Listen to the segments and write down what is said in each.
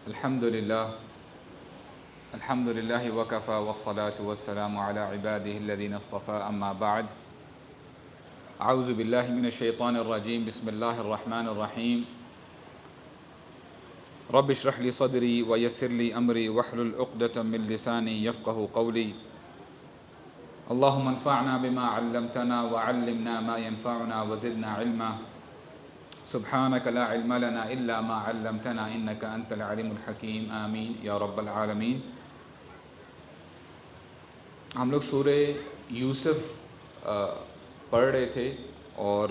الحمد لله وكفى والصلاة والسلام على عباده الذين اصطفى أما بعد أعوذ بالله من الشيطان الرجيم بسم الله الرحمن الرحيم رب اشرح لي صدري ويسر لي أمري واحلل عقدة من لساني يفقه قولي اللهم انفعنا بما علمتنا وعلمنا ما ينفعنا وزدنا علما سبحانك لا علم لنا إلا ما علمتنا إنك أنت العليم الحكيم آمین یا رب العالمین۔ ہم لوگ سورہ یوسف پڑھ رہے تھے اور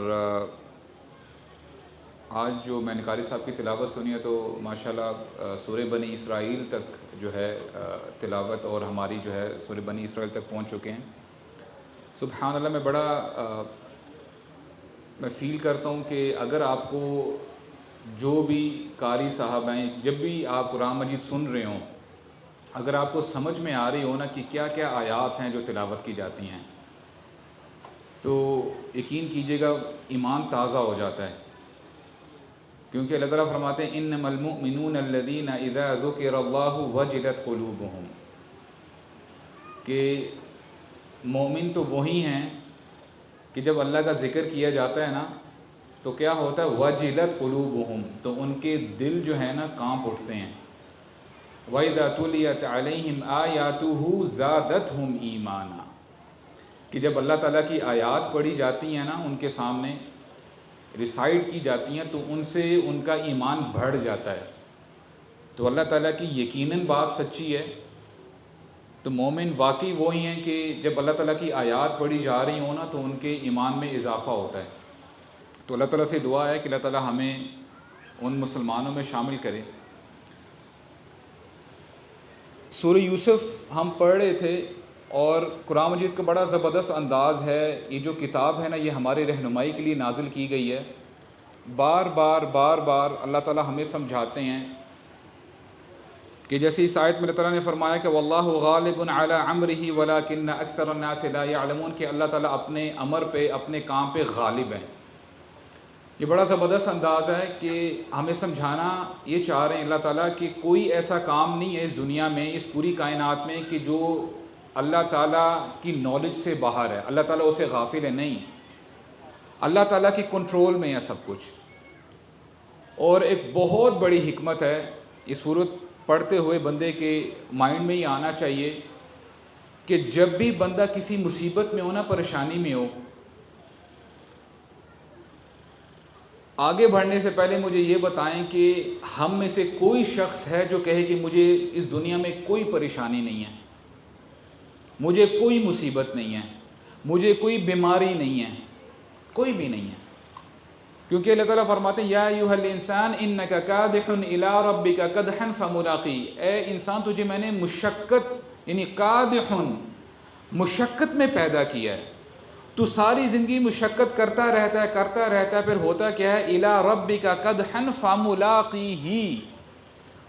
آج جو میں نے قاری صاحب کی تلاوت سنی ہے تو ماشاءاللہ سورہ بنی اسرائیل تک جو ہے تلاوت اور ہماری جو ہے سورہ بنی اسرائیل تک پہنچ چکے ہیں۔ سبحان اللہ، میں فیل کرتا ہوں کہ اگر آپ کو جو بھی قاری صاحب ہیں، جب بھی آپ قرآن مجید سن رہے ہوں، اگر آپ کو سمجھ میں آ رہی ہو نا کہ کیا کیا آیات ہیں جو تلاوت کی جاتی ہیں، تو یقین کیجئے گا ایمان تازہ ہو جاتا ہے، کیونکہ اللہ تعالیٰ فرماتے ہیں انما المؤمنون الذین اذا ذکر اللہ وجلت قلوبہم، کہ مومن تو وہی ہیں کہ جب اللہ کا ذکر کیا جاتا ہے نا تو کیا ہوتا ہے، وجلت قلوبہم، تو ان کے دل جو ہے نا کانپ اٹھتے ہیں۔ وَإِذَا تُلِيَتْ عَلَيْهِمْ آيَاتُهُ زَادَتْهُمْ ایمانا، کہ جب اللہ تعالیٰ کی آیات پڑھی جاتی ہیں نا، ان کے سامنے ریسائٹ کی جاتی ہیں تو ان سے ان کا ایمان بڑھ جاتا ہے۔ تو اللہ تعالیٰ کی یقیناً بات سچی ہے، تو مومن واقعی وہی ہیں کہ جب اللہ تعالیٰ کی آیات پڑھی جا رہی ہوں نا تو ان کے ایمان میں اضافہ ہوتا ہے۔ تو اللہ تعالیٰ سے دعا ہے کہ اللہ تعالیٰ ہمیں ان مسلمانوں میں شامل کرے۔ سورہ یوسف ہم پڑھ رہے تھے اور قرآن مجید کا بڑا زبردست انداز ہے۔ یہ جو کتاب ہے نا، یہ ہماری رہنمائی کے لیے نازل کی گئی ہے۔ بار بار اللہ تعالیٰ ہمیں سمجھاتے ہیں کہ جیسے اس آیت میں اللہ تعالیٰ نے فرمایا کہ واللہ غالب علی امرہ ولکن اکثر الناس لا یعلمون، کہ اللہ تعالیٰ اپنے امر پہ، اپنے کام پہ غالب ہیں۔ یہ بڑا زبردست انداز ہے کہ ہمیں سمجھانا یہ چاہ رہے ہیں اللہ تعالیٰ کہ کوئی ایسا کام نہیں ہے اس دنیا میں، اس پوری کائنات میں، کہ جو اللہ تعالیٰ کی نالج سے باہر ہے، اللہ تعالیٰ اسے غافل ہے، نہیں، اللہ تعالیٰ کی کنٹرول میں ہے سب کچھ۔ اور ایک بہت بڑی حکمت ہے، یہ صورت پڑھتے ہوئے بندے کے مائنڈ میں ہی آنا چاہیے کہ جب بھی بندہ کسی مصیبت میں ہو نا، پریشانی میں ہو، آگے بڑھنے سے پہلے مجھے یہ بتائیں کہ ہم میں سے کوئی شخص ہے جو کہے کہ مجھے اس دنیا میں کوئی پریشانی نہیں ہے، مجھے کوئی مصیبت نہیں ہے، مجھے کوئی بیماری نہیں ہے، کوئی بھی نہیں ہے؟ کیونکہ اللہ تعالیٰ فرماتے ہیں یا ایھا الانسان انک کادح الی ربک کدحا فملاقی، اے انسان تجھے میں نے مشقت یعنی کادح مشقت میں پیدا کیا ہے، تو ساری زندگی مشقت کرتا رہتا ہے، پھر ہوتا کیا ہے، الی ربک کدحا فملاقیہ،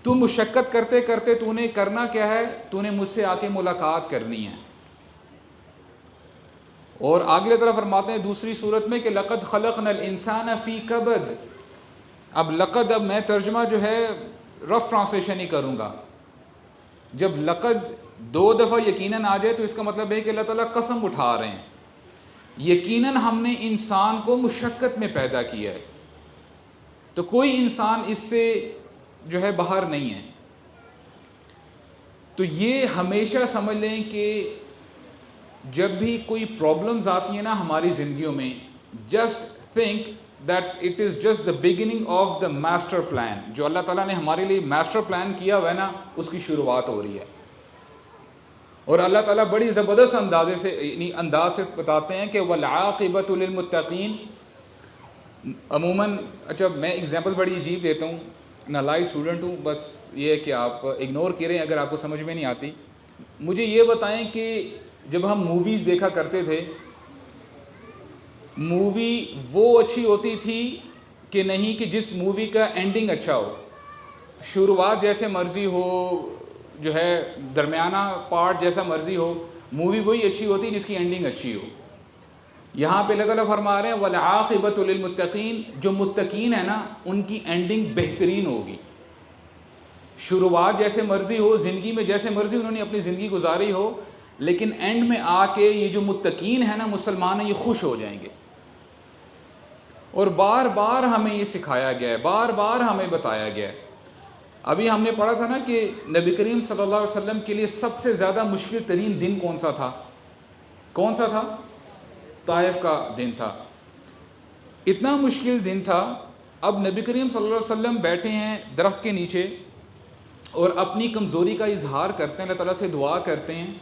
تو مشقت کرتے کرتے تو نے کرنا کیا ہے، تو نے مجھ سے آ کے ملاقات کرنی ہے۔ اور آگے اللہ تعالیٰ فرماتے ہیں دوسری صورت میں کہ لقد خلقنا الانسان فی کبد، اب میں ترجمہ جو ہے رف ٹرانسلیشن ہی کروں گا۔ جب لقد دو دفعہ یقیناً آ جائے تو اس کا مطلب ہے کہ اللہ تعالیٰ قسم اٹھا رہے ہیں، یقیناً ہم نے انسان کو مشقت میں پیدا کیا ہے، تو کوئی انسان اس سے جو ہے باہر نہیں ہے۔ تو یہ ہمیشہ سمجھ لیں کہ جب بھی کوئی پرابلمز آتی ہیں نا ہماری زندگیوں میں، just think that it is just the beginning of the master plan, جو اللہ تعالیٰ نے ہمارے لیے ماسٹر پلان کیا ہوا ہے نا، اس کی شروعات ہو رہی ہے۔ اور اللہ تعالیٰ بڑی زبردست انداز سے بتاتے ہیں کہ والعاقبۃ للمتقین۔ عموماً اچھا میں ایگزامپل بڑی عجیب دیتا ہوں، نالائق اسٹوڈنٹ ہوں، بس یہ ہے کہ آپ اگنور کریں اگر آپ کو سمجھ میں نہیں آتی۔ مجھے یہ بتائیں کہ جب ہم موویز دیکھا کرتے تھے، مووی وہ اچھی ہوتی تھی کہ نہیں کہ جس مووی کا اینڈنگ اچھا ہو، شروعات جیسے مرضی ہو، جو ہے درمیانہ پارٹ جیسا مرضی ہو، مووی وہی اچھی ہوتی جس کی اینڈنگ اچھی ہو۔ یہاں پہ اللہ تعالیٰ فرما رہے ہیں والعاقبۃ للمتقین، جو متقین ہیں نا ان کی اینڈنگ بہترین ہوگی۔ شروعات جیسے مرضی ہو، زندگی میں جیسے مرضی انہوں نے اپنی زندگی گزاری ہو، لیکن اینڈ میں آ کے یہ جو متقین ہیں نا مسلمان ہیں، یہ خوش ہو جائیں گے۔ اور بار بار ہمیں یہ سکھایا گیا ہے، بار بار ہمیں بتایا گیا ہے۔ ابھی ہم نے پڑھا تھا نا کہ نبی کریم صلی اللہ علیہ وسلم کے لیے سب سے زیادہ مشکل ترین دن کون سا تھا؟ کون سا تھا؟ طائف کا دن تھا۔ اتنا مشکل دن تھا۔ اب نبی کریم صلی اللہ علیہ وسلم بیٹھے ہیں درخت کے نیچے اور اپنی کمزوری کا اظہار کرتے ہیں، اللہ تعالیٰ سے دعا کرتے ہیں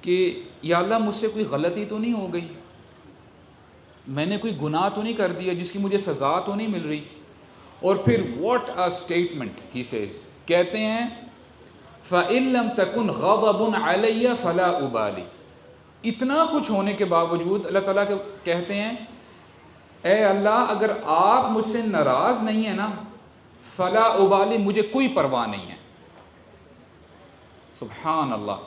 کہ یا اللہ مجھ سے کوئی غلطی تو نہیں ہو گئی، میں نے کوئی گناہ تو نہیں کر دیا جس کی مجھے سزا تو نہیں مل رہی۔ اور پھر what a statement he says, کہتے ہیں فَإِن لَمْ تَكُنْ غَضَبٌ عَلَيَّ فَلَا أُبَالِي۔ اتنا کچھ ہونے کے باوجود اللہ تعالیٰ کہتے ہیں اے اللہ اگر آپ مجھ سے ناراض نہیں ہیں نا، فلا ابالی، مجھے کوئی پرواہ نہیں ہے۔ سبحان اللہ۔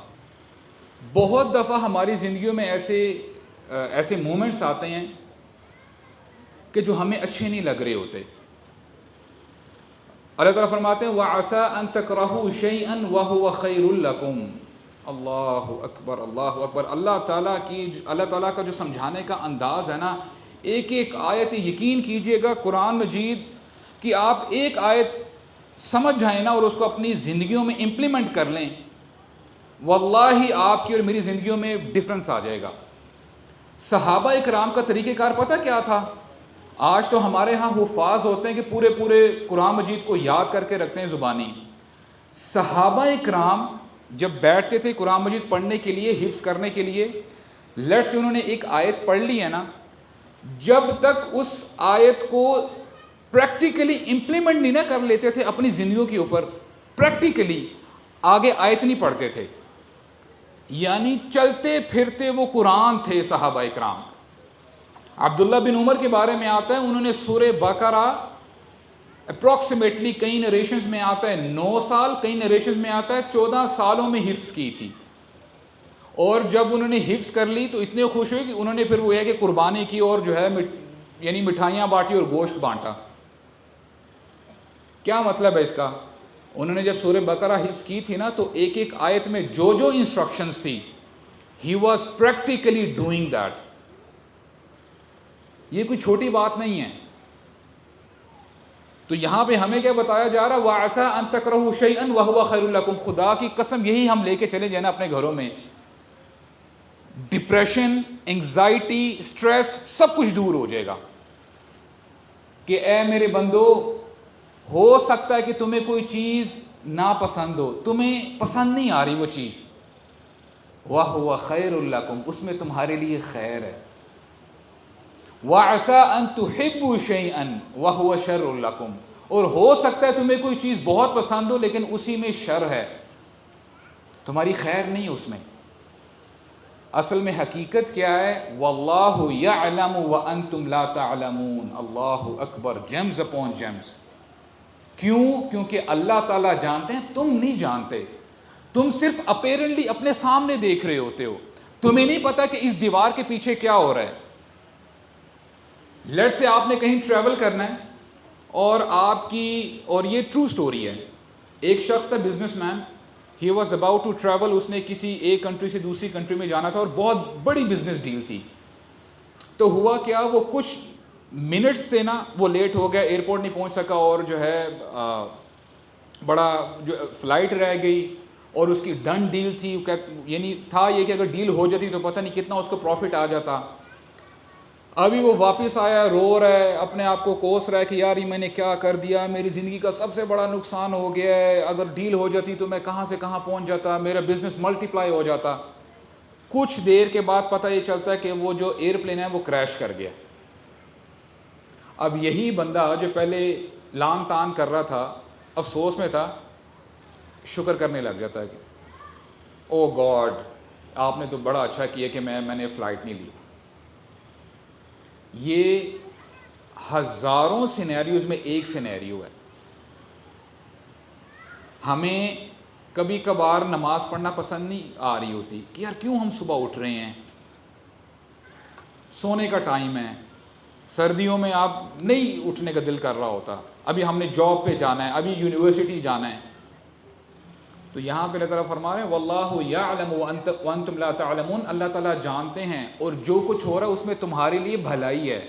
بہت دفعہ ہماری زندگیوں میں ایسے مومنٹس آتے ہیں کہ جو ہمیں اچھے نہیں لگ رہے ہوتے۔ اللہ تعالیٰ فرماتے ہیں وَعَسَىٰ أَن تَكْرَهُوا شَيْئًا وَهُوَ خَيْرٌ لَكُمْ۔ اللہ اکبر، اللہ اکبر۔ اللہ تعالیٰ کا جو سمجھانے کا انداز ہے نا، ایک ایک آیت یقین کیجئے گا قرآن مجید کہ آپ ایک آیت سمجھ جائیں نا اور اس کو اپنی زندگیوں میں امپلیمنٹ کر لیں، واللہ آپ کی اور میری زندگیوں میں ڈفرنس آ جائے گا۔ صحابہ اکرام کا طریقہ کار پتہ کیا تھا؟ آج تو ہمارے ہاں حفاظ ہوتے ہیں کہ پورے قرآن مجید کو یاد کر کے رکھتے ہیں زبانی۔ صحابہ اکرام جب بیٹھتے تھے قرآن مجید پڑھنے کے لیے، حفظ کرنے کے لیے، لیٹس سے انہوں نے ایک آیت پڑھ لی ہے نا، جب تک اس آیت کو پریکٹیکلی امپلیمنٹ نہیں نہ کر لیتے تھے اپنی زندگیوں کے اوپر، پریکٹیکلی آگے آیت نہیں پڑھتے تھے۔ یعنی چلتے پھرتے وہ قرآن تھے صحابہ اکرام۔ عبداللہ بن عمر کے بارے میں آتا ہے انہوں نے سورہ بقرہ اپروکسیمیٹلی، کئی نریشنز میں آتا ہے 9 سال، کئی نریشنز میں آتا ہے 14 سالوں میں حفظ کی تھی۔ اور جب انہوں نے حفظ کر لی تو اتنے خوش ہوئے کہ انہوں نے پھر وہ ہے کہ قربانی کی اور جو ہے یعنی مٹھائیاں بانٹی اور گوشت بانٹا۔ کیا مطلب ہے اس کا؟ انہوں نے جب سورہ بقرہ حفظ کی تھی نا تو ایک ایک آیت میں جو انسٹرکشنز تھی he was practically doing that. یہ کوئی چھوٹی بات نہیں ہے۔ تو یہاں پہ ہمیں کیا بتایا جا رہا ہے؟ وَعَسَىٰ أَن تَكْرَهُوا شَيْئًا وَهُوَ خَيْرٌ لَكُمْ۔ خدا کی قسم یہی ہم لے کے چلے جائیں نا اپنے گھروں میں، ڈپریشن، انگزائٹی، سٹریس سب کچھ دور ہو جائے گا کہ اے میرے بندو، ہو سکتا ہے کہ تمہیں کوئی چیز ناپسند ہو، تمہیں پسند نہیں آ رہی وہ چیز، وَهُوَ خَيْرٌ لَكُمْ، اس میں تمہارے لیے خیر ہے۔ وَعَسَىٰ أَن تُحِبُّوا شَيْئًا وَهُوَ شَرٌّ لَكُمْ، اور ہو سکتا ہے تمہیں کوئی چیز بہت پسند ہو لیکن اسی میں شر ہے، تمہاری خیر نہیں ہے اس میں۔ اصل میں حقیقت کیا ہے؟ وَاللَّهُ يَعْلَمُ وَأَنْتُمْ لَا تَعْلَمُونَ۔ اللہ اکبر، جیمز اپون جیمز۔ کیوں؟ کیونکہ اللہ تعالیٰ جانتے ہیں، تم نہیں جانتے۔ تم صرف اپیرنٹلی اپنے سامنے دیکھ رہے ہوتے ہو، تمہیں نہیں پتا کہ اس دیوار کے پیچھے کیا ہو رہا ہے۔ لیٹ سے آپ نے کہیں ٹریول کرنا ہے اور یہ ٹرو سٹوری ہے، ایک شخص تھا businessman, he was about to travel, اس نے کسی ایک کنٹری سے دوسری کنٹری میں جانا تھا اور بہت بڑی بزنس ڈیل تھی۔ تو ہوا کیا، وہ کچھ منٹس سے نا وہ لیٹ ہو گیا، ایئرپورٹ نہیں پہنچ سکا اور جو ہے بڑا جو فلائٹ رہ گئی اور اس کی ڈن ڈیل تھی، یعنی تھا یہ کہ اگر ڈیل ہو جاتی تو پتہ نہیں کتنا اس کو پروفٹ آ جاتا۔ ابھی وہ واپس آیا، رو رہا ہے، اپنے آپ کو کوس رہا ہے کہ یار یہ میں نے کیا کر دیا، میری زندگی کا سب سے بڑا نقصان ہو گیا ہے، اگر ڈیل ہو جاتی تو میں کہاں سے کہاں پہنچ جاتا، میرا بزنس ملٹی پلائی ہو جاتا۔ کچھ دیر کے بعد پتہ یہ چلتا ہے کہ وہ جو ایئر پلین ہے وہ کریش کر گیا۔ اب یہی بندہ جو پہلے لان تان کر رہا تھا، افسوس میں تھا، شکر کرنے لگ جاتا ہے کہ او گاڈ آپ نے تو بڑا اچھا کیا کہ میں نے فلائٹ نہیں لی۔ یہ ہزاروں سینیریوز میں ایک سینیریو ہے۔ ہمیں کبھی کبھار نماز پڑھنا پسند نہیں آ رہی ہوتی کہ یار کیوں ہم صبح اٹھ رہے ہیں، سونے کا ٹائم ہے، سردیوں میں آپ نہیں اٹھنے کا دل کر رہا ہوتا، ابھی ہم نے جاب پہ جانا ہے، ابھی یونیورسٹی جانا ہے. تو یہاں پہ اللہ تعالیٰ فرما رہے ہیں واللہ یعلم وانتم لا تعلمون، اللہ تعالیٰ جانتے ہیں اور جو کچھ ہو رہا ہے اس میں تمہارے لیے بھلائی ہے.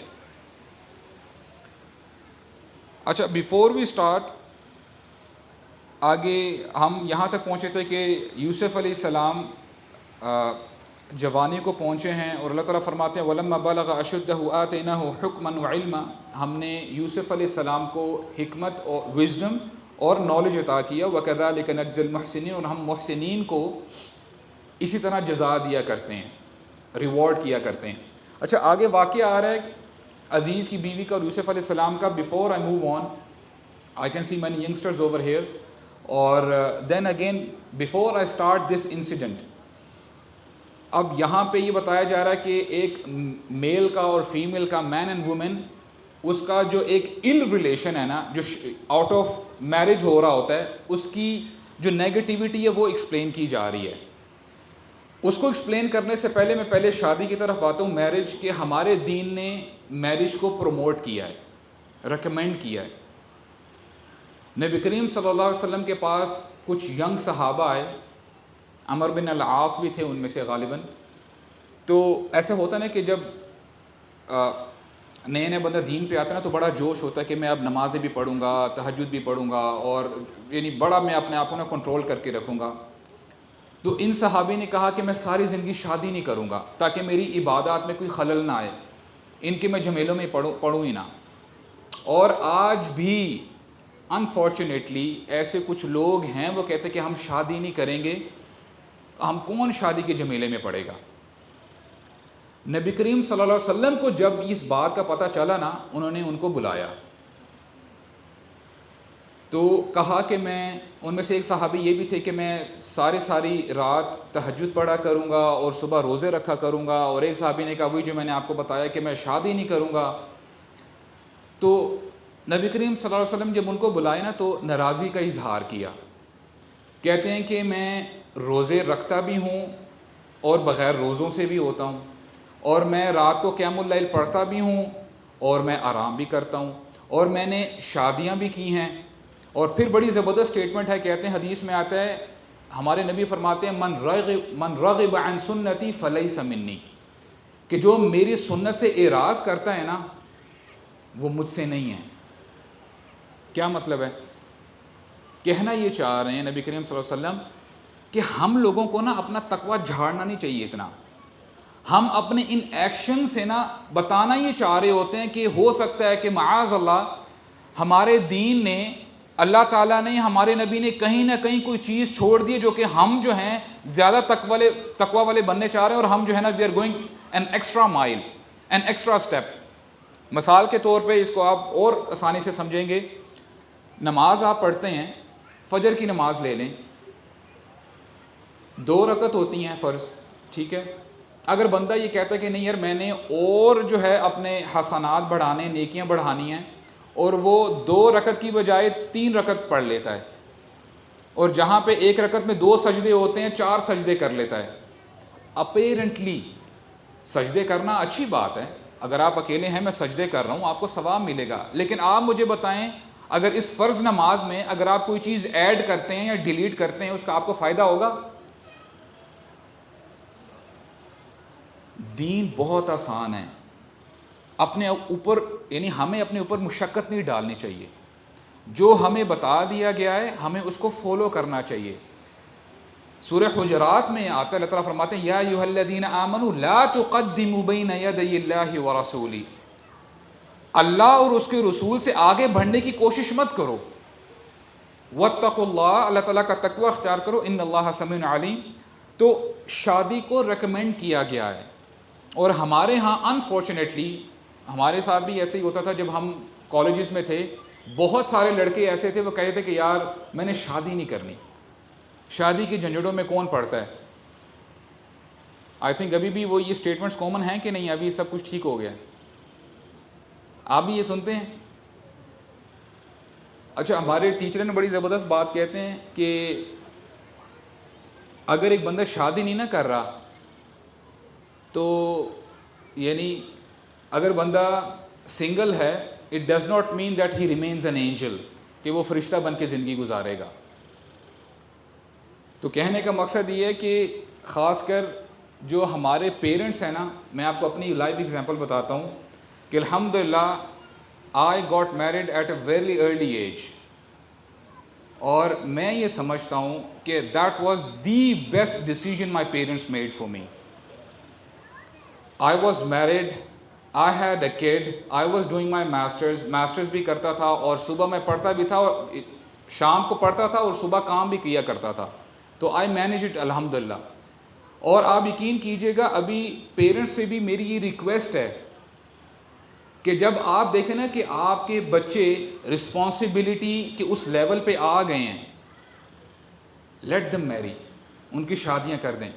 اچھا بیفور وی اسٹارٹ، آگے ہم یہاں تک پہنچے تھے کہ یوسف علیہ السلام جوانی کو پہنچے ہیں اور اللہ تعالیٰ فرماتے ہیں وَلَمَّا بَلَغَ أَشُدَّهُ آتَيْنَاهُ حُكْمًا وَعِلْمًا، ہم نے یوسف علیہ السلام کو حکمت اور وزڈم اور نالج عطا کیا. وَكَذَلِكَ نَجْزِي الْمُحْسِنِينَ، اور ہم محسنین کو اسی طرح جزا دیا کرتے ہیں، ریوارڈ کیا کرتے ہیں. اچھا آگے واقعہ آ رہا ہے عزیز کی بیوی کا اور یوسف علیہ السلام کا. Before I move on, I can see many youngsters over here. اور then again before I start this incident, اب یہاں پہ یہ بتایا جا رہا ہے کہ ایک میل کا اور فیمیل کا، مین اینڈ وومن، اس کا جو ایک ال ریلیشن ہے نا، جو آؤٹ آف میرج ہو رہا ہوتا ہے، اس کی جو نیگیٹیوٹی ہے وہ ایکسپلین کی جا رہی ہے. اس کو ایکسپلین کرنے سے پہلے میں پہلے شادی کی طرف آتا ہوں. میرج کے ہمارے دین نے میرج کو پروموٹ کیا ہے، ریکمینڈ کیا ہے. نبی کریم صلی اللہ علیہ وسلم کے پاس کچھ ینگ صحابہ آئے، عمر بن العاص بھی تھے ان میں سے غالباً. تو ایسے ہوتا نا کہ جب نئے نئے بندہ دین پہ آتا ہے نا تو بڑا جوش ہوتا ہے کہ میں اب نمازیں بھی پڑھوں گا، تہجد بھی پڑھوں گا، اور یعنی بڑا میں اپنے آپ کو نا کنٹرول کر کے رکھوں گا. تو ان صحابی نے کہا کہ میں ساری زندگی شادی نہیں کروں گا تاکہ میری عبادات میں کوئی خلل نہ آئے، ان کے میں جھمیلوں میں پڑھوں ہی نہ. اور آج بھی انفارچونیٹلی ایسے کچھ لوگ ہیں وہ کہتے ہیں کہ ہم شادی نہیں کریں گے، ہم کون شادی کے جھمیلے میں پڑے گا. نبی کریم صلی اللہ علیہ وسلم کو جب اس بات کا پتہ چلا نا، انہوں نے ان کو بلایا تو کہا کہ میں، ان میں سے ایک صحابی یہ بھی تھے کہ میں ساری رات تہجد پڑھا کروں گا اور صبح روزے رکھا کروں گا. اور ایک صحابی نے کہا وہی جو میں نے آپ کو بتایا کہ میں شادی نہیں کروں گا. تو نبی کریم صلی اللہ علیہ وسلم جب ان کو بلائے نا تو ناراضی کا اظہار کیا. کہتے ہیں کہ میں روزے رکھتا بھی ہوں اور بغیر روزوں سے بھی ہوتا ہوں، اور میں رات کو قیام اللیل پڑھتا بھی ہوں اور میں آرام بھی کرتا ہوں، اور میں نے شادیاں بھی کی ہیں. اور پھر بڑی زبردست سٹیٹمنٹ ہے، کہتے ہیں حدیث میں آتا ہے، ہمارے نبی فرماتے ہیں من رغب عن سنتی فلیس منی، کہ جو میری سنت سے اعراض کرتا ہے نا وہ مجھ سے نہیں ہے. کیا مطلب ہے؟ کہنا یہ چاہ رہے ہیں نبی کریم صلی اللہ علیہ وسلم کہ ہم لوگوں کو نا اپنا تقویٰ جھاڑنا نہیں چاہیے اتنا. ہم اپنے ان ایکشن سے نا بتانا یہ چاہ رہے ہوتے ہیں کہ ہو سکتا ہے کہ معاذ اللہ ہمارے دین نے، اللہ تعالیٰ نے، ہمارے نبی نے کہیں نہ کہیں کوئی چیز چھوڑ دی جو کہ ہم جو ہیں زیادہ تقویٰ والے بننے چاہ رہے ہیں، اور ہم جو ہے نا we are going an extra mile, an extra step. مثال کے طور پہ اس کو آپ اور آسانی سے سمجھیں گے. نماز آپ پڑھتے ہیں، فجر کی نماز لے لیں، 2 رکعت ہوتی ہیں فرض، ٹھیک ہے. اگر بندہ یہ کہتا ہے کہ نہیں یار میں نے اور جو ہے اپنے حسنات بڑھانے، نیکیاں بڑھانی ہیں، اور وہ 2 رکعت کی بجائے 3 رکعت پڑھ لیتا ہے، اور جہاں پہ 1 رکعت میں 2 سجدے ہوتے ہیں 4 سجدے کر لیتا ہے. اپیرنٹلی سجدے کرنا اچھی بات ہے، اگر آپ اکیلے ہیں میں سجدے کر رہا ہوں آپ کو ثواب ملے گا. لیکن آپ مجھے بتائیں اگر اس فرض نماز میں اگر آپ کوئی چیز ایڈ کرتے ہیں یا ڈیلیٹ کرتے ہیں اس کا آپ کو فائدہ ہوگا؟ دین بہت آسان ہے. اپنے اوپر یعنی ہمیں اپنے اوپر مشقت نہیں ڈالنی چاہیے. جو ہمیں بتا دیا گیا ہے ہمیں اس کو فالو کرنا چاہیے. سورہ حجرات میں آتا ہے، اللہ تعالیٰ فرماتے ہیں یا ایھا الذین آمنوا لا تقدموا بین یدی اللہ ورسولہ، اللہ اور اس کے رسول سے آگے بڑھنے کی کوشش مت کرو. واتقوا اللہ، اللہ تعالیٰ کا تقوی اختیار کرو، ان اللہ سمیع علیم. تو شادی کو ریکمینڈ کیا گیا ہے. اور ہمارے ہاں انفارچونیٹلی ہمارے ساتھ بھی ایسے ہی ہوتا تھا. جب ہم کالجز میں تھے بہت سارے لڑکے ایسے تھے وہ کہتے تھے کہ یار میں نے شادی نہیں کرنی، شادی کی جھنجھٹوں میں کون پڑتا ہے. آئی تھنک ابھی بھی وہ یہ اسٹیٹمنٹس کامن ہیں کہ نہیں؟ ابھی سب کچھ ٹھیک ہو گیا؟ آپ بھی یہ سنتے ہیں؟ اچھا ہمارے ٹیچر نے بڑی زبردست بات کہتے ہیں کہ اگر ایک بندہ شادی نہیں نہ کر رہا تو یعنی اگر بندہ سنگل ہے it does not mean that he remains an angel, کہ وہ فرشتہ بن کے زندگی گزارے گا. تو کہنے کا مقصد یہ ہے کہ خاص کر جو ہمارے پیرنٹس ہیں نا، میں آپ کو اپنی لائف ایگزامپل بتاتا ہوں کہ الحمدللہ I got married at a very early age, اور میں یہ سمجھتا ہوں کہ that was the best decision my parents made for me. I was married, I had a kid, I was doing my masters بھی کرتا تھا، اور صبح میں پڑھتا بھی تھا، اور شام کو پڑھتا تھا، اور صبح کام بھی کیا کرتا تھا. تو آئی مینیج اٹ الحمدللہ. اور آپ یقین کیجئے گا، ابھی پیرنٹس سے بھی میری یہ ریکویسٹ ہے کہ جب آپ دیکھیں نا کہ آپ کے بچے رسپانسبلٹی کے اس لیول پہ آ گئے ہیں، لیٹ دم میری، ان کی شادیاں کر دیں.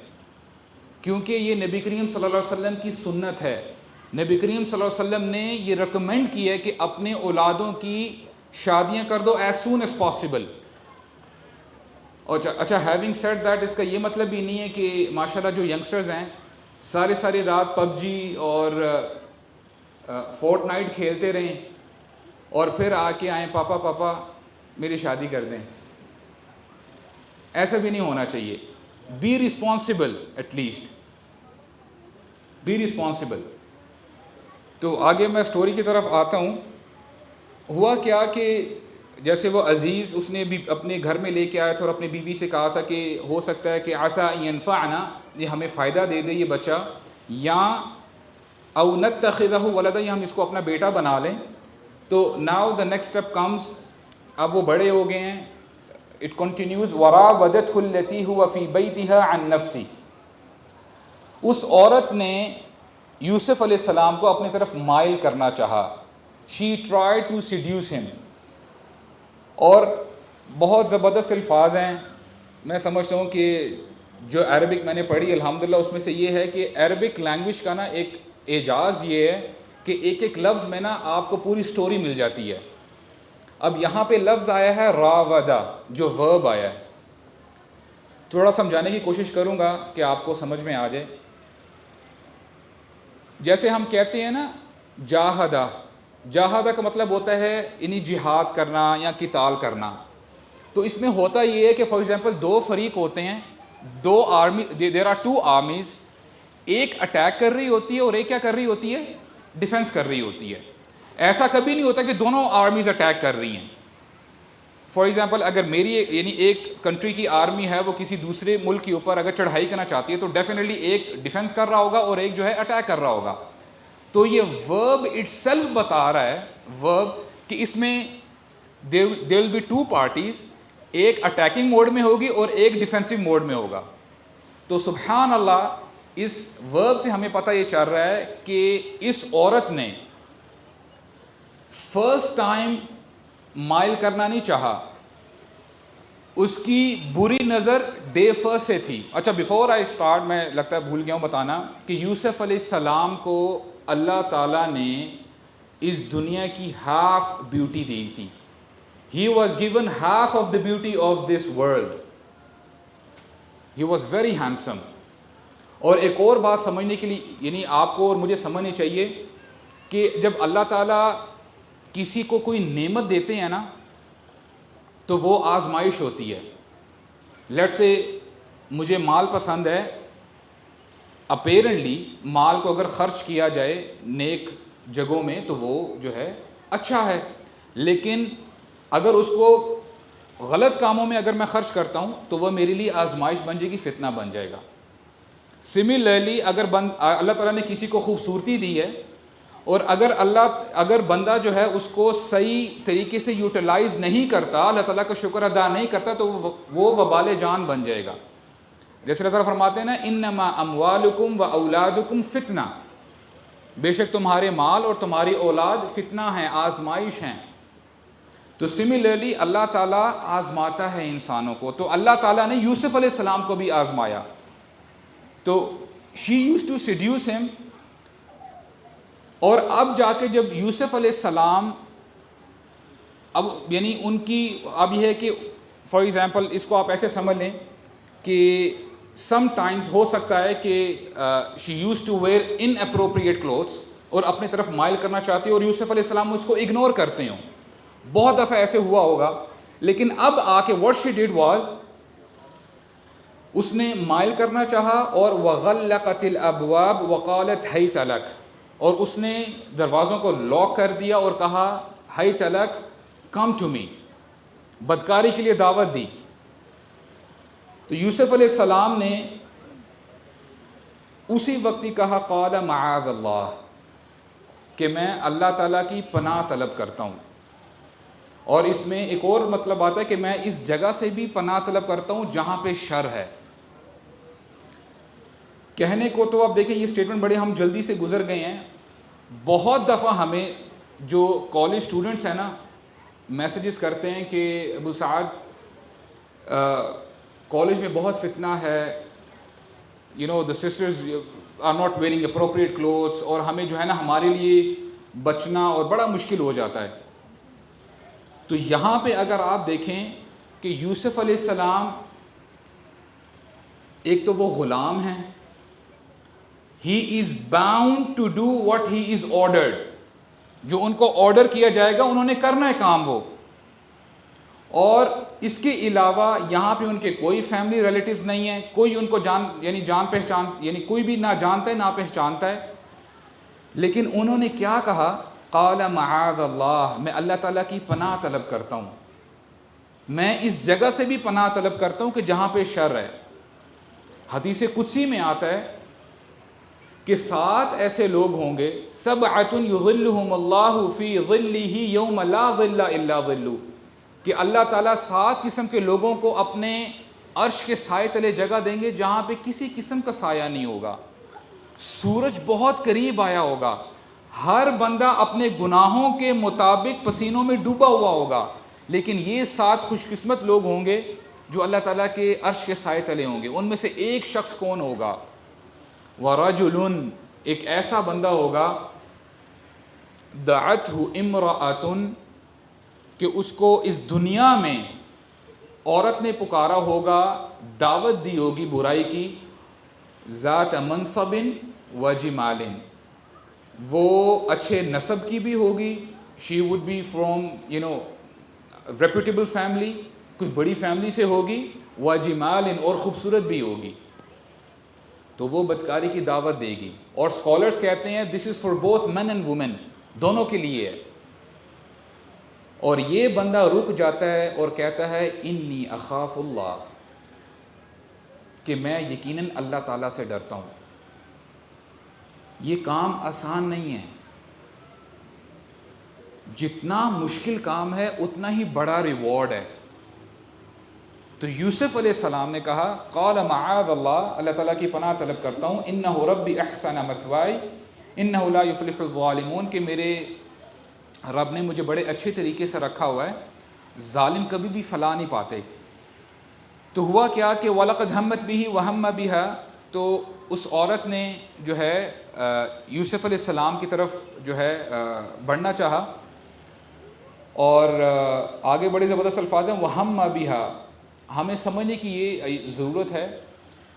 کیونکہ یہ نبی کریم صلی اللہ علیہ وسلم کی سنت ہے. نبی کریم صلی اللہ علیہ وسلم نے یہ ریکمینڈ کیا ہے کہ اپنے اولادوں کی شادیاں کر دو ایز سون ایز پاسبل. اور اچھا ہیونگ سیڈ دیٹ، اس کا یہ مطلب بھی نہیں ہے کہ ماشاءاللہ جو ینگسٹرز ہیں ساری رات پب جی اور فورٹ نائٹ کھیلتے رہیں اور پھر آ کے آئیں پاپا میری شادی کر دیں. ایسا بھی نہیں ہونا چاہیے. Be responsible, at least be responsible. تو آگے میں سٹوری کی طرف آتا ہوں. ہوا کیا کہ جیسے وہ عزیز اس نے بھی اپنے گھر میں لے کے آیا تھا اور اپنی بیوی سے کہا تھا کہ ہو سکتا ہے کہ عسیٰ ان ینفعنا، یہ ہمیں فائدہ دے دے یہ بچہ، یا او نتخذہ ولدا، یا ہم اس کو اپنا بیٹا بنا لیں. تو now the next step comes, اب وہ بڑے ہو گئے ہیں. اٹ کنٹینیوز، وراودتہ التی هو فی بیتہا عن نفسی. اس عورت نے یوسف علیہ السلام کو اپنی طرف مائل کرنا چاہا. شی ٹرائی ٹو سیڈیوس ہم. اور بہت زبردست الفاظ ہیں. میں سمجھتا ہوں کہ جو عربک میں نے پڑھی الحمدللہ اس میں سے یہ ہے کہ عربک لینگویج کا نا ایک اعجاز یہ ہے کہ ایک لفظ میں نا آپ کو پوری سٹوری مل جاتی ہے. اب یہاں پہ لفظ آیا ہے راودہ، جو ورب آیا ہے. تھوڑا سمجھانے کی کوشش کروں گا کہ آپ کو سمجھ میں آ جائے. جیسے ہم کہتے ہیں نا جاہدہ کا مطلب ہوتا ہے یعنی جہاد کرنا یا قتال کرنا. تو اس میں ہوتا یہ ہے کہ فار ایگزامپل دو فریق ہوتے ہیں، دو army, there are two armies. ایک اٹیک کر رہی ہوتی ہے اور ایک کیا کر رہی ہوتی ہے، ڈیفنس کر رہی ہوتی ہے. ایسا کبھی نہیں ہوتا کہ دونوں آرمیز اٹیک کر رہی ہیں. فار ایگزامپل اگر میری یعنی ایک کنٹری کی آرمی ہے، وہ کسی دوسرے ملک کے اوپر اگر چڑھائی کرنا چاہتی ہے تو ڈیفینیٹلی ایک ڈیفنس کر رہا ہوگا اور ایک جو ہے اٹیک کر رہا ہوگا. تو یہ ورب اٹ سیلف بتا رہا ہے، ورب، کہ اس میں دیر ول بی ٹو پارٹیز، ایک اٹیکنگ موڈ میں ہوگی اور ایک ڈیفینسو موڈ میں ہوگا. تو سبحان اللہ، اس ورب سے ہمیں پتہ یہ چل رہا ہے کہ اس عورت نے فرسٹ ٹائم مائل کرنا نہیں چاہا. اس کی بری نظر ڈے فرسٹ سے تھی. اچھا بیفور آئی اسٹارٹ، میں لگتا ہے بھول گیا ہوں بتانا کہ یوسف علیہ السلام کو اللہ تعالیٰ نے اس دنیا کی ہاف بیوٹی دی تھی. He was given half of the beauty of this world. He was very handsome. اور ایک اور بات سمجھنے کے لیے، یعنی آپ کو اور مجھے سمجھنی چاہیے کہ جب اللہ تعالیٰ کسی کو کوئی نعمت دیتے ہیں نا تو وہ آزمائش ہوتی ہے. لیٹ سے مجھے مال پسند ہے، اپیرنٹلی مال کو اگر خرچ کیا جائے نیک جگہوں میں تو وہ جو ہے اچھا ہے، لیکن اگر اس کو غلط کاموں میں اگر میں خرچ کرتا ہوں تو وہ میرے لیے آزمائش بن جائے گی، فتنہ بن جائے گا. سملرلی اگر اللہ تعالیٰ نے کسی کو خوبصورتی دی ہے اور اگر بندہ جو ہے اس کو صحیح طریقے سے یوٹیلائز نہیں کرتا، اللہ تعالیٰ کا شکر ادا نہیں کرتا، تو وہ وبال جان بن جائے گا. جیسے اللہ تعالیٰ فرماتے ہیں نا انما اموالکم و اولادکم فتنہ، بے شک تمہارے مال اور تمہاری اولاد فتنہ ہیں، آزمائش ہیں. تو سملرلی اللہ تعالیٰ آزماتا ہے انسانوں کو. تو اللہ تعالیٰ نے یوسف علیہ السلام کو بھی آزمایا. تو شی یوز ٹو سیڈیوس ہم. اور اب جا کے جب یوسف علیہ السلام، اب یعنی ان کی اب یہ ہے کہ فار ایگزامپل اس کو آپ ایسے سمجھ لیں کہ سم ٹائمز ہو سکتا ہے کہ she used to wear inappropriate clothes, اور اپنی طرف مائل کرنا چاہتی ہو اور یوسف علیہ السلام اس کو اگنور کرتے ہوں. بہت دفعہ ایسے ہوا ہوگا. لیکن اب آ کے what she did was اس نے مائل کرنا چاہا اور وغلقت الابواب وقالت حیت لک, اور اس نے دروازوں کو لاک کر دیا اور کہا حیت لک کم ٹو می, بدکاری کے لیے دعوت دی. تو یوسف علیہ السلام نے اسی وقت ہی کہا قال معاذ اللہ, کہ میں اللہ تعالیٰ کی پناہ طلب کرتا ہوں. اور اس میں ایک اور مطلب آتا ہے کہ میں اس جگہ سے بھی پناہ طلب کرتا ہوں جہاں پہ شر ہے. کہنے کو تو آپ دیکھیں یہ اسٹیٹمنٹ بڑے ہم جلدی سے گزر گئے ہیں. بہت دفعہ ہمیں جو کالج اسٹوڈنٹس ہیں نا میسیجز کرتے ہیں کہ ابو سعد کالج میں بہت فتنہ ہے, the sisters are not wearing appropriate clothes, اور ہمیں جو ہے نا ہمارے لیے بچنا اور بڑا مشکل ہو جاتا ہے. تو یہاں پہ اگر آپ دیکھیں کہ یوسف علیہ السلام ایک تو وہ غلام ہیں, he is bound to do what he is ordered, جو ان کو آرڈر کیا جائے گا انہوں نے کرنا ہے کام وہ. اور اس کے علاوہ یہاں پہ ان کے کوئی فیملی ریلیٹیوز نہیں ہیں, کوئی ان کو جان پہچان کوئی بھی نہ جانتا ہے نہ پہچانتا ہے. لیکن انہوں نے کیا کہا, قال معاذ اللہ, میں اللہ تعالیٰ کی پناہ طلب کرتا ہوں, میں اس جگہ سے بھی پناہ طلب کرتا ہوں کہ جہاں پہ شر ہے. حدیث قدسی میں آتا ہے کہ 7 ایسے لوگ ہوں گے, سبعۃ یظلھم اللہ فی ظلہ یوم لا ظل الا ظلہ, کہ اللہ تعالیٰ 7 قسم کے لوگوں کو اپنے عرش کے سائے تلے جگہ دیں گے جہاں پہ کسی قسم کا سایہ نہیں ہوگا. سورج بہت قریب آیا ہوگا, ہر بندہ اپنے گناہوں کے مطابق پسینوں میں ڈوبا ہوا ہوگا, لیکن یہ 7 خوش قسمت لوگ ہوں گے جو اللہ تعالیٰ کے عرش کے سائے تلے ہوں گے. ان میں سے ایک شخص کون ہوگا, وَرَجُلٌ, ایک ایسا بندہ ہوگا, دعتہ امرأۃ, کہ اس کو اس دنیا میں عورت نے پکارا ہوگا, دعوت دی ہوگی برائی کی, ذات منصب و جمال, وہ اچھے نسب کی بھی ہوگی, she would be from reputable family, کوئی بڑی فیملی سے ہوگی, و جمال, اور خوبصورت بھی ہوگی. تو وہ بدکاری کی دعوت دے گی. اور اسکالرس کہتے ہیں this is for both men and women, دونوں کے لیے ہے. اور یہ بندہ رک جاتا ہے اور کہتا ہے انی اخاف اللہ, کہ میں یقیناً اللہ تعالیٰ سے ڈرتا ہوں. یہ کام آسان نہیں ہے, جتنا مشکل کام ہے اتنا ہی بڑا ریوارڈ ہے. تو یوسف علیہ السلام نے کہا قال معاذ اللہ, اللہ تعالیٰ کی پناہ طلب کرتا ہوں, انہ ربی احسن مثوائی انہ لا یفلح الظالمون, کہ میرے رب نے مجھے بڑے اچھے طریقے سے رکھا ہوا ہے, ظالم کبھی بھی فلاح نہیں پاتے. تو ہوا کیا کہ وَلَقَدْ هَمَّتْ بِهِ وَهَمَّ بِهَا, تو اس عورت نے جو ہے یوسف علیہ السلام کی طرف جو ہے بڑھنا چاہا, اور آگے بڑے زبردست الفاظ ہیں وَهَمَّ بِهَا. ہمیں سمجھنے کی یہ ضرورت ہے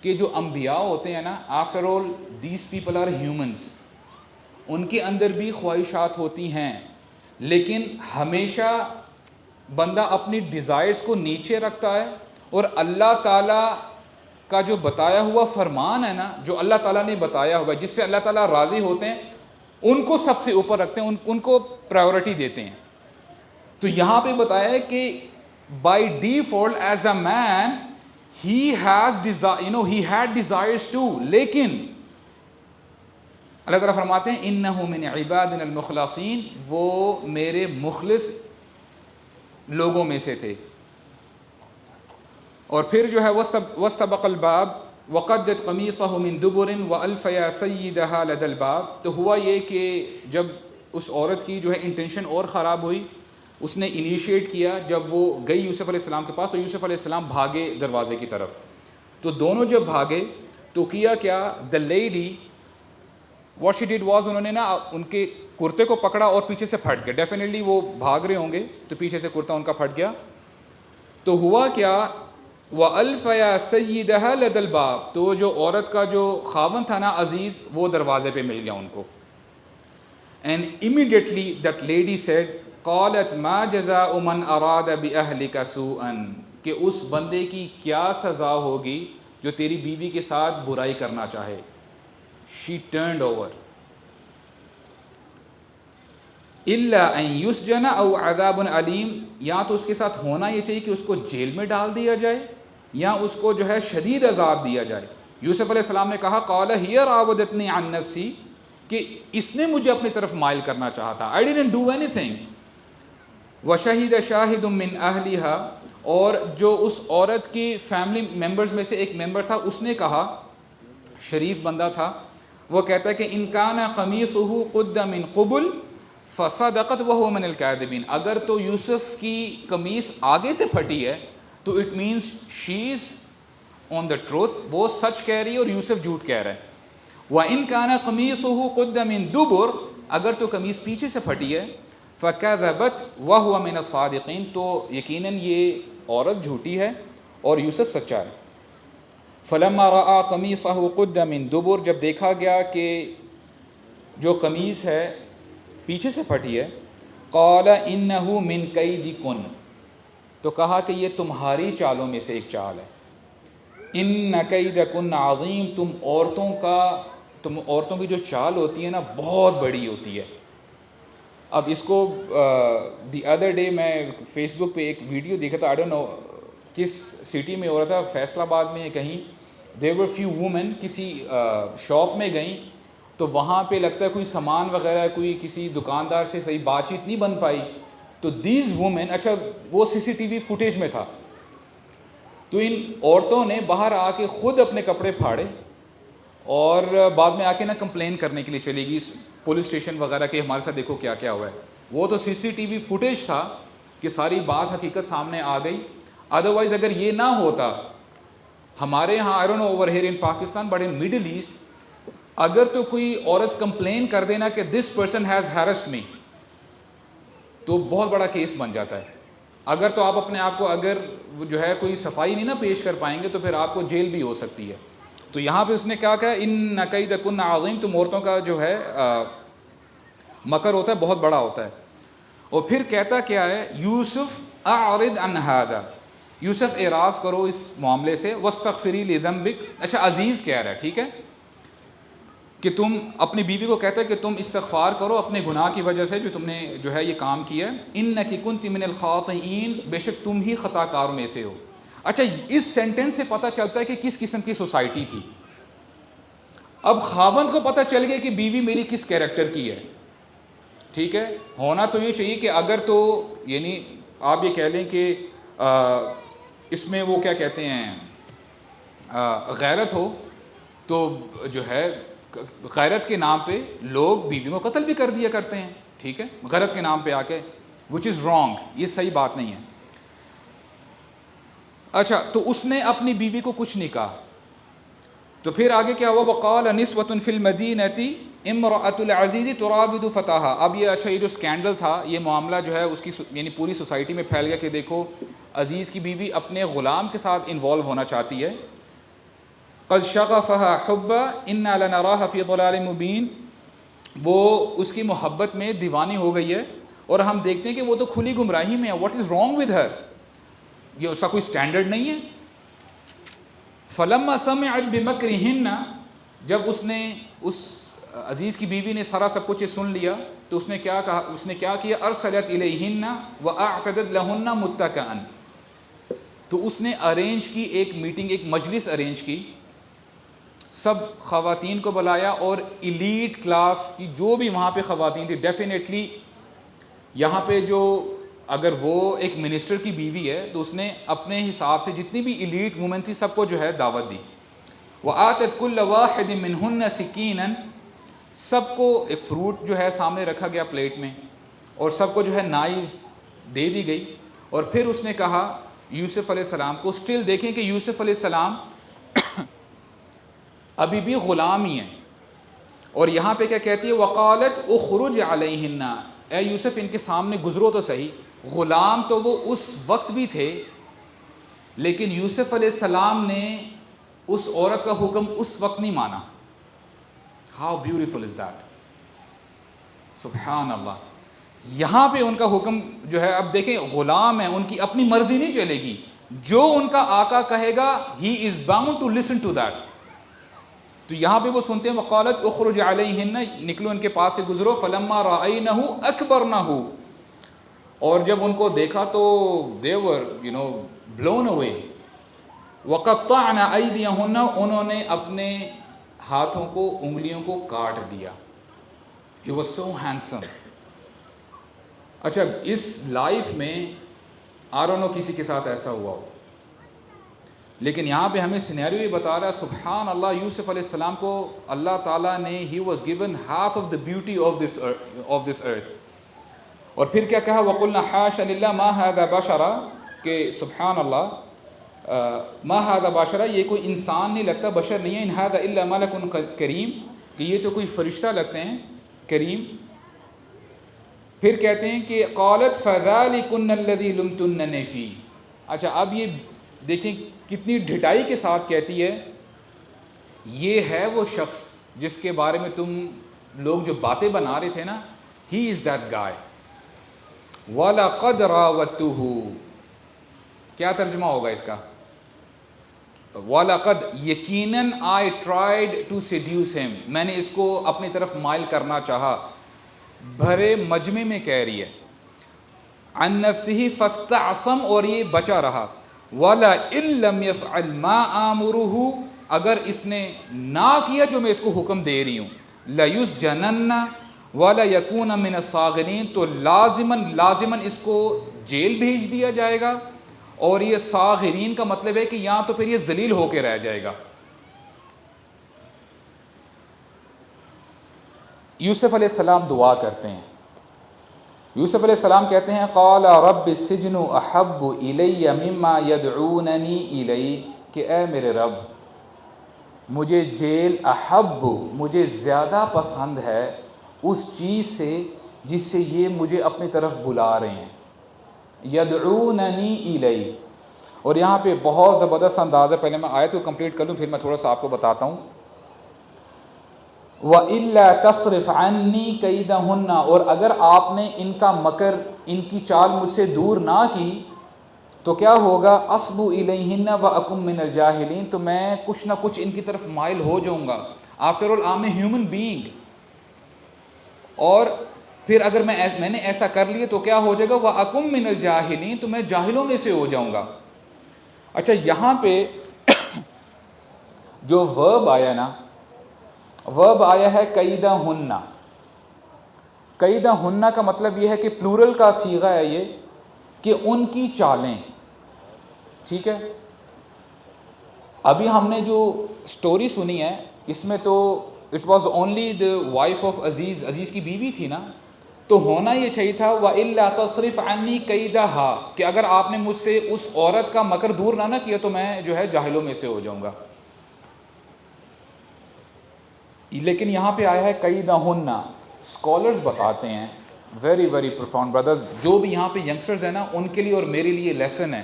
کہ جو انبیاء ہوتے ہیں نا, after all these people are humans, ان کے اندر بھی خواہشات ہوتی ہیں, لیکن ہمیشہ بندہ اپنی ڈیزائرز کو نیچے رکھتا ہے, اور اللہ تعالیٰ کا جو بتایا ہوا فرمان ہے نا, جو اللہ تعالیٰ نے بتایا ہوا, جس سے اللہ تعالیٰ راضی ہوتے ہیں, ان کو سب سے اوپر رکھتے ہیں, ان کو پرائیورٹی دیتے ہیں. تو یہاں پہ بتایا ہے کہ by default as a man he had desires too, لیکن اللہ تعالیٰ فرماتے ہیں انہ من عبادنا المخلصین, وہ میرے مخلص لوگوں میں سے تھے. اور پھر جو ہے واستبق الباب وقدت قمیصہ من دبر والف یا سیدہا لدى الباب. تو ہوا یہ کہ جب اس عورت کی جو ہے انٹینشن اور خراب ہوئی, اس نے انیشیٹ کیا, جب وہ گئی یوسف علیہ السلام کے پاس تو یوسف علیہ السلام بھاگے دروازے کی طرف. تو دونوں جب بھاگے تو کیا کیا, the lady what she did was, انہوں نے نا ان کے کرتے کو پکڑا اور پیچھے سے پھٹ گیا. ڈیفینیٹلی وہ بھاگ رہے ہوں گے تو پیچھے سے کرتا ان کا پھٹ گیا. تو ہوا کیا, وَأَلْفَ يَا سَيِّدَهَا لَدَى الْبَابِ, تو جو عورت کا جو خاوند تھا نا عزیز, وہ دروازے پہ مل گیا ان کو. And immediately that lady said, قالت ما جزاء من اراد باهلك سوءا, کہ اس بندے کی کیا سزا ہوگی جو تیری بیوی کے ساتھ برائی کرنا چاہے. She turned over. الا ان يسجن او عذاب علیم, یا تو اس کے ساتھ ہونا یہ چاہیے کہ اس کو جیل میں ڈال دیا جائے یا اس کو جو ہے شدید عذاب دیا جائے. یوسف علیہ السلام نے کہا قال هي راودتنی عن نفسی, کہ اس نے مجھے اپنی طرف مائل کرنا چاہا تھا. I didn't do anything. وَشَهِدَ شَاهِدٌ مِّنْ أَهْلِهَا, اور جو اس عورت کی فیملی ممبرز میں سے ایک ممبر تھا اس نے کہا, شریف بندہ تھا, وہ کہتا ہے کہ إِنْ كَانَ قَمِيصُهُ قُدَّ مِنْ قُبُلٍ فَصَدَقَتْ وَهُوَ مِنَ الْكَاذِبِينَ, اگر تو یوسف کی قمیص آگے سے پھٹی ہے تو it means she is on the truth, وہ سچ کہہ رہی ہے اور یوسف جھوٹ کہہ رہا ہے. وَإِنْ كَانَ قَمِيصُهُ قُدَّ مِنْ دُبُرٍ, اگر تو قمیص پیچھے سے پھٹی ہے, فَكَذَبَتْ وَهُوَ مِنَ الصَّادِقِينَ, تو یقیناً یہ عورت جھوٹی ہے اور یوسف سچا ہے. فَلَمَّا رَأَىٰ قَمِيصَهُ قُدَّ مِنْ دُبُرٍ, جب دیکھا گیا کہ جو قمیص ہے پیچھے سے پھٹی ہے, قَالَ إِنَّهُ مِنْ كَيْدِكُنْ, تو کہا کہ یہ تمہاری چالوں میں سے ایک چال ہے. إِنَّ كَيْدَكُنْ عَظِيمٌ, تم عورتوں کی جو چال ہوتی ہے نا بہت بڑی ہوتی ہے. اب اس کو دی ادر ڈے میں فیس بک پہ ایک ویڈیو دیکھا تھا, آئی ڈونٹ نو کس سٹی میں ہو رہا تھا, فیصل آباد میں کہیں. دیر ور فیو وومن کسی شاپ میں گئیں تو وہاں پہ لگتا ہے کوئی سامان وغیرہ, کوئی کسی دکاندار سے صحیح بات چیت نہیں بن پائی, تو دیز وومن, اچھا وہ سی سی ٹی وی فوٹیج میں تھا, تو ان عورتوں نے باہر آ کے خود اپنے کپڑے پھاڑے اور بعد میں آ کے نا کمپلین کرنے کے لیے چلی گئی پولیس اسٹیشن وغیرہ کہ ہمارے ساتھ دیکھو کیا کیا ہوا ہے. وہ تو سی سی ٹی وی فوٹیج تھا کہ ساری بات حقیقت سامنے آ گئی. ادروائز اگر یہ نہ ہوتا, ہمارے یہاں I don't know over here in Pakistan but in Middle East, اگر تو کوئی عورت کمپلین کر دینا کہ دس پرسن ہیز ہیرسڈ می, تو بہت بڑا کیس بن جاتا ہے. اگر تو آپ اپنے آپ کو اگر جو ہے کوئی صفائی نہیں نا پیش کر پائیں گے تو پھر آپ کو جیل بھی ہو سکتی ہے. تو یہاں پہ اس نے کیا کہا, ان کیدکن عظیم, تم عورتوں کا جو ہے مکر ہوتا ہے بہت بڑا ہوتا ہے. اور پھر کہتا کیا ہے, یوسف اعرض عن ھذا, یوسف اعراض کرو اس معاملے سے, واستغفری لذنبک. اچھا عزیز کہہ رہا ہے, ٹھیک ہے, کہ تم اپنی بیوی کو کہتا ہے کہ تم استغفار کرو اپنے گناہ کی وجہ سے جو تم نے جو ہے یہ کام کیا ہے. انکی کنت من الخاطئین, بے شک تم ہی خطا کاروں میں سے ہو. اچھا اس سینٹنس سے پتہ چلتا ہے کہ کس قسم کی سوسائٹی تھی. اب خاوند کو پتہ چل گیا کہ بیوی میری کس کیریکٹر کی ہے, ٹھیک ہے. ہونا تو یہ چاہیے کہ اگر تو یعنی آپ یہ کہہ لیں کہ اس میں وہ کیا کہتے ہیں غیرت ہو, تو جو ہے غیرت کے نام پہ لوگ بیوی کو قتل بھی کر دیا کرتے ہیں, ٹھیک ہے, غیرت کے نام پہ آ کے, وچ از رانگ, یہ صحیح بات نہیں ہے. اچھا تو اس نے اپنی بیوی کو کچھ نہیں کہا, تو پھر آگے کیا ہوا, وقال نسوة فی المدینة امرأة العزیز تراود فتاہا. اب یہ اچھا یہ جو اسکینڈل تھا, یہ معاملہ جو ہے اس کی یعنی پوری سوسائٹی میں پھیل گیا کہ دیکھو عزیز کی بیوی اپنے غلام کے ساتھ انوالو ہونا چاہتی ہے. قد شغفها حبا انا لنراها فی ضلال مبین, وہ اس کی محبت میں دیوانی ہو گئی ہے اور ہم دیکھتے ہیں کہ وہ تو کھلی گمراہی میں ہے. What is wrong with her, یہ اس کا کوئی اسٹینڈرڈ نہیں ہے. فلما سمعت بمکرہن, جب اس نے اس عزیز کی بیوی نے سارا سب کچھ سن لیا تو اس نے کیا کہا, اس نے کیا کیا, ارسلت الیہن واعتدت لہن متکئا, تو اس نے ارینج کی ایک میٹنگ, ایک مجلس ارینج کی, سب خواتین کو بلایا اور ایلیٹ کلاس کی جو بھی وہاں پہ خواتین تھی, ڈیفینیٹلی یہاں پہ جو اگر وہ ایک منسٹر کی بیوی ہے تو اس نے اپنے حساب سے جتنی بھی ایلیٹ وومن تھی سب کو جو ہے دعوت دی. وآتت کل واحد منہن سکینا, سب کو ایک فروٹ جو ہے سامنے رکھا گیا پلیٹ میں اور سب کو جو ہے نائف دے دی گئی. اور پھر اس نے کہا یوسف علیہ السلام کو, اسٹل دیکھیں کہ یوسف علیہ السلام ابھی بھی غلام ہی ہیں, اور یہاں پہ کیا کہتی ہے, وقالت اخرج علیہن, اے یوسف ان کے سامنے گزرو تو صحیح. غلام تو وہ اس وقت بھی تھے, لیکن یوسف علیہ السلام نے اس عورت کا حکم اس وقت نہیں مانا. ہاؤ بیوٹیفل از دیٹ, سبحان اللہ. یہاں پہ ان کا حکم جو ہے, اب دیکھیں غلام ہیں, ان کی اپنی مرضی نہیں چلے گی, جو ان کا آقا کہے گا he is bound to listen to that. تو یہاں پہ وہ سنتے ہیں وقالت اخرج علیہن, نکلو ان کے پاس سے گزرو, فلما رأینہ اکبرنہ, اور جب ان کو دیکھا تو they were blown away. وقطعن ایدیہن, انہوں نے اپنے ہاتھوں کو, انگلیوں کو کاٹ دیا. He was so handsome. اچھا اس لائف میں I don't know کسی کے ساتھ ایسا ہوا ہو, لیکن یہاں پہ ہمیں سینیریو یہ بتا رہا ہے, سبحان اللہ, یوسف علیہ السلام کو اللہ تعالیٰ نے he was given half of the beauty of this earth. اور پھر کیا کہا, وَقُلْنَا حَاشَ لِلَّهِ مَا هَذَا بَشَرًا, کہ سبحان اللہ ما هذا بشرا, یہ کوئی انسان نہیں لگتا, بشر نہیں ہے, ان هذا الا ملک کریم, کہ یہ تو کوئی فرشتہ لگتے ہیں کریم. پھر کہتے ہیں کہ قالت فذلکن الذی لمتننی فیہ. اچھا اب یہ دیکھیں کتنی ڈھٹائی کے ساتھ کہتی ہے, یہ ہے وہ شخص جس کے بارے میں تم لوگ جو باتیں بنا رہے تھے نا, he is that guy. وَلَقَدْ رَاوَدتُّهُ, کیا ترجمہ ہوگا اس کا؟ وَلَقَدْ, یقیناً I tried to seduce him, میں نے اس کو اپنی طرف مائل کرنا چاہا. بھرے مجمع میں کہہ رہی ہے, عن نفسه فاستعصم, اور یہ بچا رہا. وَلَئِن لَّمْ يَفْعَلْ مَا آمُرُهُ, اگر اس نے نہ کیا جو میں اس کو حکم دے رہی ہوں, لَيُسْجَنَنَّ وَلَيَكُونَ مِنَ الصَّاغِرِينَ, تو لازماً اس کو جیل بھیج دیا جائے گا, اور یہ صاغرین کا مطلب ہے کہ یہاں تو پھر یہ ذلیل ہو کے رہ جائے گا. یوسف علیہ السلام دعا کرتے ہیں. یوسف علیہ السلام کہتے ہیں قال رب السجن احب الی مما یدعوننی الی, کہ اے میرے رب مجھے جیل احب, مجھے زیادہ پسند ہے اس چیز سے جس سے یہ مجھے اپنی طرف بلا رہے ہیں. یدعوننی الی, اور یہاں پہ بہت زبردست انداز ہے, پہلے میں آیت کو کمپلیٹ کر لوں پھر میں تھوڑا سا آپ کو بتاتا ہوں. وَإِلَّا تَصْرِفْ عَنِّي كَيْدَهُنَّ, اور اگر آپ نے ان کا مکر, ان کی چال مجھ سے دور نہ کی تو کیا ہوگا, أَصْبُ إِلَيْهِنَّ وَأَكُمْ مِنَ الْجَاهِلِينَ, تو میں کچھ نہ کچھ ان کی طرف مائل ہو جاؤں گا. After all I am a human being, اور پھر اگر میں نے ایسا کر لیا تو کیا ہو جائے گا, وَأَكُمْ مِنَ الْجَاهِلِينَ, تو میں جاہلوں میں سے ہو جاؤں گا. اچھا یہاں پہ جو ورب آیا نا, ورب آیا ہے کیدہن. کیدہن کا مطلب یہ ہے کہ پلورل کا صیغہ ہے یہ, کہ ان کی چالیں. ٹھیک ہے, ابھی ہم نے جو سٹوری سنی ہے اس میں تو it was only the wife of Aziz, Aziz کی بیوی تھی نا, تو ہونا یہ چاہیے تھا وَإِلَّا تَصْرِفْ عَنِّي كَيْدَهَا, کہ اگر آپ نے مجھ سے اس عورت کا مکر دور نہ کیا تو میں جو ہے جاہلوں میں سے ہو جاؤں گا. لیکن یہاں پہ آیا ہے کیدہن. اسکالرز بتاتے ہیں, ویری ویری پروفاؤنڈ برادرز, جو بھی یہاں پہ ینگسٹرز ہیں نا ان کے لیے اور میرے لیے لیسن ہے.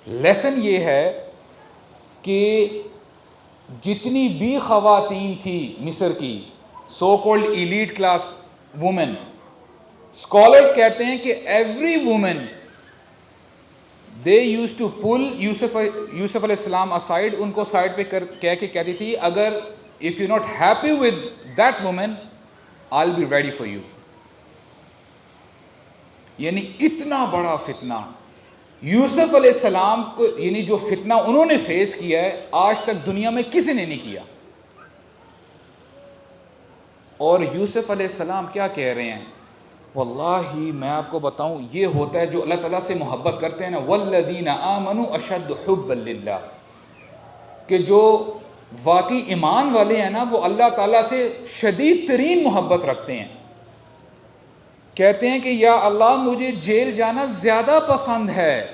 لیسن یہ ہے کہ جتنی بھی خواتین تھی مصر کی, so called elite class women, scholars کہتے ہیں کہ every woman they used to pull Yusuf علیہ السلام اسائڈ, ان کو سائڈ پہ کہہ کے کہتی تھی اگر if you're not happy with that woman I'll be ready for you. یعنی اتنا بڑا فتنہ یوسف علیہ السلام کو, یعنی جو فتنہ انہوں نے فیس کیا ہے آج تک دنیا میں کسی نے نہیں کیا. اور یوسف علیہ السلام کیا کہہ رہے ہیں, واللہ میں آپ کو بتاؤں یہ ہوتا ہے جو اللہ تعالیٰ سے محبت کرتے ہیں نا, والذین آمنوا اشد حبا للہ, کہ جو واقعی ایمان والے ہیں نا وہ اللہ تعالیٰ سے شدید ترین محبت رکھتے ہیں. کہتے ہیں کہ یا اللہ مجھے جیل جانا زیادہ پسند ہے,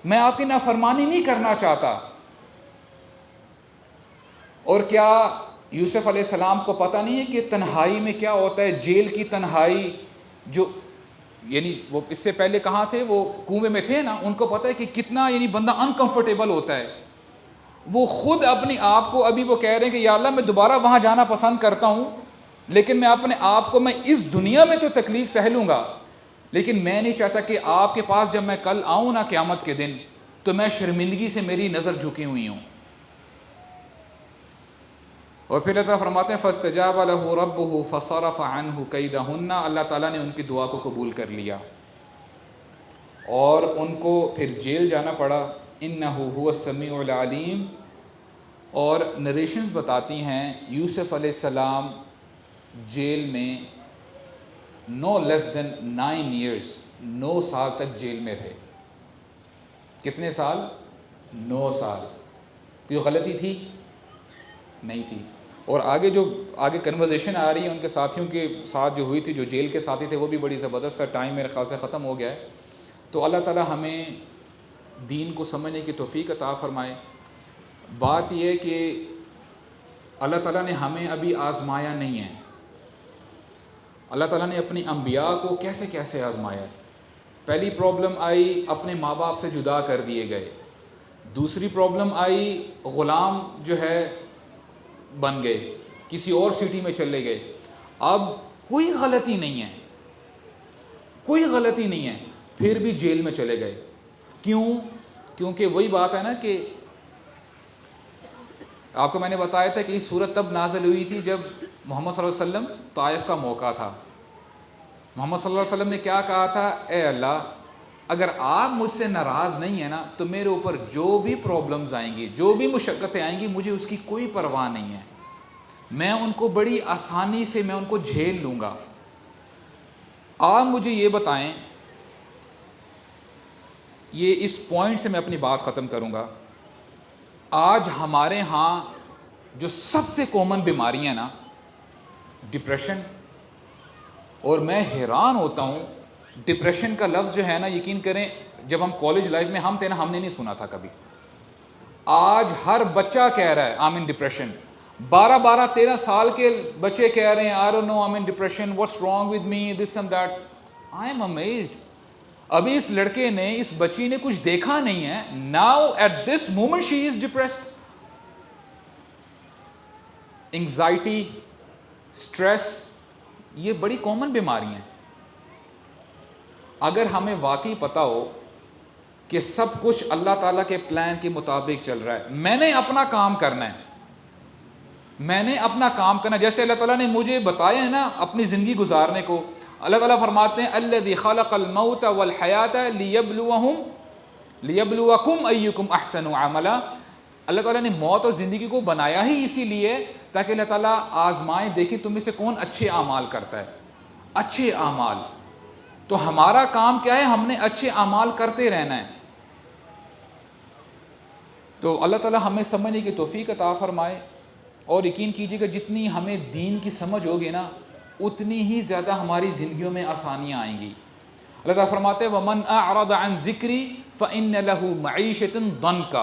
میں آپ کی نافرمانی نہیں کرنا چاہتا. اور کیا یوسف علیہ السلام کو پتہ نہیں ہے کہ تنہائی میں کیا ہوتا ہے, جیل کی تنہائی, جو یعنی وہ اس سے پہلے کہاں تھے, وہ کنویں میں تھے نا, ان کو پتہ ہے کہ کتنا یعنی بندہ انکمفرٹیبل ہوتا ہے. وہ خود اپنی آپ کو ابھی وہ کہہ رہے ہیں کہ یا اللہ میں دوبارہ وہاں جانا پسند کرتا ہوں, لیکن میں اپنے آپ کو، میں اس دنیا میں تو تکلیف سہ لوں گا، لیکن میں نہیں چاہتا کہ آپ کے پاس جب میں کل آؤں نا قیامت کے دن تو میں شرمندگی سے میری نظر جھکی ہوئی ہوں۔ اور پھر اللہ تعالیٰ فرماتے ہیں فَاسْتَجَابَ لَهُ رَبُّهُ فَصَرَفَ عَنْهُ كَيْدَهُنَّ، اللہ تعالیٰ نے ان کی دعا کو قبول کر لیا اور ان کو پھر جیل جانا پڑا۔ إِنَّهُ هُوَ السَّمِيعُ الْعَلِيمُ۔ اور نریشنز بتاتی ہیں یوسف علیہ السلام جیل میں no less than 9 years، 9 سال تک جیل میں رہے۔ کتنے سال؟ 9 سال۔ کوئی غلطی تھی؟ نہیں تھی۔ اور آگے کنورزیشن آ رہی ہے ان کے ساتھیوں کے ساتھ جو ہوئی تھی، جو جیل کے ساتھی تھے، وہ بھی بڑی زبردست ہے۔ ٹائم میرے خیال سے ختم ہو گیا ہے، تو اللہ تعالیٰ ہمیں دین کو سمجھنے کی توفیق عطا فرمائے۔ بات یہ ہے کہ اللہ تعالیٰ نے ہمیں ابھی آزمایا نہیں ہے۔ اللہ تعالیٰ نے اپنے انبیاء کو کیسے کیسے آزمایا ہے۔ پہلی پرابلم آئی، اپنے ماں باپ سے جدا کر دیے گئے۔ دوسری پرابلم آئی، غلام جو ہے بن گئے، کسی اور سٹی میں چلے گئے۔ اب کوئی غلطی نہیں ہے، کوئی غلطی نہیں ہے، پھر بھی جیل میں چلے گئے۔ کیوں؟ کیونکہ وہی بات ہے نا کہ آپ کو میں نے بتایا تھا کہ یہ سورت تب نازل ہوئی تھی جب محمد صلی اللہ علیہ وسلم طائف کا موقع تھا۔ محمد صلی اللہ علیہ وسلم نے کیا کہا تھا؟ اے اللہ، اگر آپ مجھ سے ناراض نہیں ہیں نا تو میرے اوپر جو بھی پرابلمز آئیں گی، جو بھی مشقتیں آئیں گی، مجھے اس کی کوئی پرواہ نہیں ہے، میں ان کو بڑی آسانی سے میں ان کو جھیل لوں گا۔ آپ مجھے یہ بتائیں، یہ اس پوائنٹ سے میں اپنی بات ختم کروں گا۔ آج ہمارے ہاں جو سب سے کامن بیماریاں ہیں نا، ڈپریشن، اور میں حیران ہوتا ہوں، ڈپریشن کا لفظ جو ہے نا، یقین کریں جب ہم کالج لائف میں ہم تھے نا، ہم نے نہیں سنا تھا کبھی۔ آج ہر بچہ کہہ رہا ہے I'm in depression۔ 12 سال کے بچے کہہ رہے ہیں I don't know, I'm in depression, what's wrong with me, this and that۔ I am amazed۔ ابھی اس لڑکے نے، اس بچی نے کچھ دیکھا نہیں ہے، now at this moment she is depressed۔ Anxiety, stress, یہ بڑی کامن بیماری ہیں۔ اگر ہمیں واقعی پتہ ہو کہ سب کچھ اللہ تعالیٰ کے پلان کے مطابق چل رہا ہے، میں نے اپنا کام کرنا ہے، میں نے اپنا کام کرنا ہے، جیسے اللہ تعالیٰ نے مجھے بتایا ہے نا اپنی زندگی گزارنے کو۔ اللہ تعالیٰ فرماتے ہیں الذی خلق الموت والحیات لیبلوکم ایکم احسن عملا۔ اللہ تعالیٰ نے موت اور زندگی کو بنایا ہی اسی لیے تاکہ اللہ تعالیٰ آزمائیں، دیکھیں تم میں سے کون اچھے اعمال کرتا ہے، اچھے اعمال۔ تو ہمارا کام کیا ہے؟ ہم نے اچھے اعمال کرتے رہنا ہے۔ تو اللہ تعالیٰ ہمیں سمجھنے کی توفیق عطا فرمائے، اور یقین کیجیے کہ جتنی ہمیں دین کی سمجھ ہوگی نا، اتنی ہی زیادہ ہماری زندگیوں میں آسانیاں آئیں گی۔ اللہ تعالیٰ فرماتے ہیں وَمَنْ أَعْرَضَ عَنْ ذِكْرِي فَإِنَّ لَهُ مَعِيشَةً ضَنْكَ۔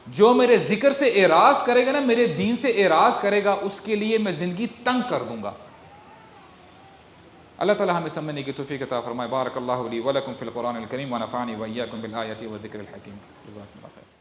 جو میرے ذکر سے اعراض کرے گا نا، میرے دین سے اعراض کرے گا، اس کے لیے میں زندگی تنگ کر دوں گا۔ اللہ تعالیٰ ہمیں سمجھنے کی توفیق عطا فرمائے۔ بارک اللہ لی ولکم فی القرآن الکریم ونفعنی وإیاکم بالآیات والذکر الحکیم۔ جزاکم اللہ خیر۔